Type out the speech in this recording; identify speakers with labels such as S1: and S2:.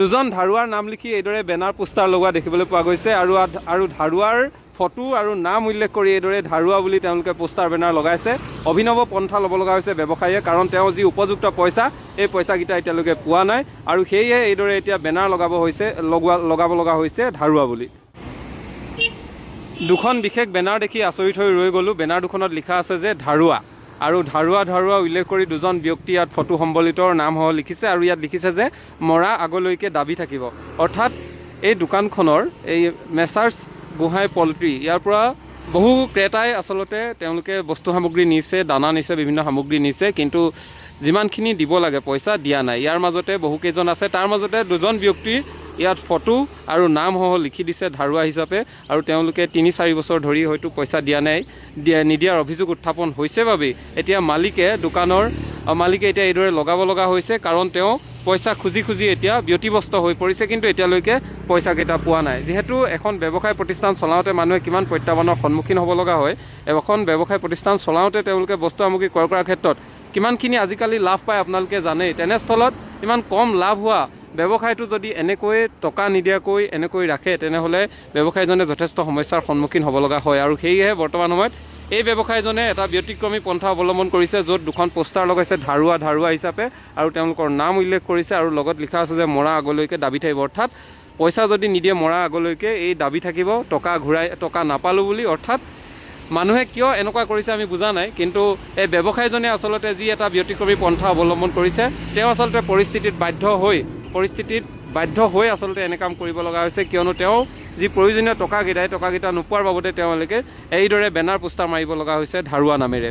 S1: দুজন ধাৰুৱাৰ নাম লিখি এইদৰে বেনাৰ পোষ্টাৰ লগোৱা দেখিবলৈ পোৱা গৈছে আৰু ধাৰুৱাৰ ফটো আৰু নাম উল্লেখ কৰি এইদৰে ধাৰুৱা বুলি তেওঁলোকে পোষ্টাৰ বেনাৰ লগাইছে। অভিনৱ পন্থা ল'ব লগা হৈছে ব্যৱসায়ীয়ে, কাৰণ তেওঁ যি উপযুক্ত পইচা এই পইচাকেইটা এতিয়ালৈকে পোৱা নাই আৰু সেয়ে এইদৰে এতিয়া বেনাৰ লগাব লগা হৈছে ধাৰুৱা বুলি। দুখন বিশেষ বেনাৰ দেখি আচৰিত হৈ ৰৈ গ'লোঁ। বেনাৰ দুখনত লিখা আছে যে ধাৰুৱা, আৰু ধাৰুৱা উল্লেখ কৰি দুজন ব্যক্তি ইয়াত ফটো সম্বলিতৰ নামসহ লিখিছে আৰু ইয়াত লিখিছে যে মৰা আগলৈকে দাবী থাকিব। অৰ্থাৎ এই দোকানখনৰ এই মেচাৰ্ছ গোহাঁই পল্ট্ৰি, ইয়াৰ পৰা বহু ক্ৰেতাই আচলতে তেওঁলোকে বস্তু সামগ্ৰী নিছে, দানা নিছে, বিভিন্ন সামগ্ৰী নিছে, কিন্তু যিমানখিনি দিব লাগে পইচা দিয়া নাই। ইয়াৰ মাজতে বহুকেইজন আছে, তাৰ মাজতে দুজন ব্যক্তিৰ ইয়াত ফটো আৰু নামসহ লিখি দিছে ধাৰুৱা হিচাপে, আৰু তেওঁলোকে ৩-৪ বছৰ ধৰি হয়তো পইচা নিদিয়াৰ অভিযোগ উত্থাপন হৈছে বাবেই এতিয়া দোকানৰ মালিকে এতিয়া এইদৰে লগাব লগা হৈছে, কাৰণ তেওঁ পইচা খুজি এতিয়া ব্যতিব্যস্ত হৈ পৰিছে, কিন্তু এতিয়ালৈকে পইচাকেইটা পোৱা নাই। যিহেতু এখন ব্যৱসায় প্ৰতিষ্ঠান চলাওঁতে মানুহে কিমান প্ৰত্যাহ্বানৰ সন্মুখীন হ'ব লগা হয়, এখন ব্যৱসায় প্ৰতিষ্ঠান চলাওঁতে তেওঁলোকে বস্তু সামগ্ৰী ক্ৰয় কৰাৰ ক্ষেত্ৰত কিমানখিনি আজিকালি লাভ পায় আপোনালোকে জানেই। তেনেস্থলত ইমান কম লাভ হোৱা ব্যৱসায়টো যদি এনেকৈ টকা নিদিয়াকৈ এনেকৈ ৰাখে, তেনেহ'লে ব্যৱসায়ীজনে যথেষ্ট সমস্যাৰ সন্মুখীন হ'ব লগা হয়। আৰু সেয়েহে বৰ্তমান সময়ত এই ব্যৱসায়ীজনে এটা ব্যতিক্ৰমী পন্থা অৱলম্বন কৰিছে, য'ত দুখন পোষ্টাৰ লগাইছে ধাৰুৱা হিচাপে, আৰু তেওঁলোকৰ নাম উল্লেখ কৰিছে আৰু লগত লিখা আছে যে মৰা আগলৈকে দাবী থাকিব। অৰ্থাৎ পইচা যদি নিদিয়ে মৰা আগলৈকে এই দাবী থাকিব, টকা নাপালোঁ বুলি। অৰ্থাৎ মানুহে কিয় এনেকুৱা কৰিছে আমি বুজা নাই, কিন্তু এই ব্যৱসায়ীজনে আচলতে যি এটা ব্যতিক্ৰমী পন্থা অৱলম্বন কৰিছে, তেওঁ আচলতে পৰিস্থিতিত বাধ্য হৈ আচলতে এনে কাম কৰিব লগা হৈছে, কিয়নো তেওঁ যি প্ৰয়োজনীয় টকাকেইটা নোপোৱাৰ বাবদে তেওঁলোকে এইদৰে বেনাৰ পোষ্টাৰ মাৰিব লগা হৈছে ধাৰুৱা নামেৰে।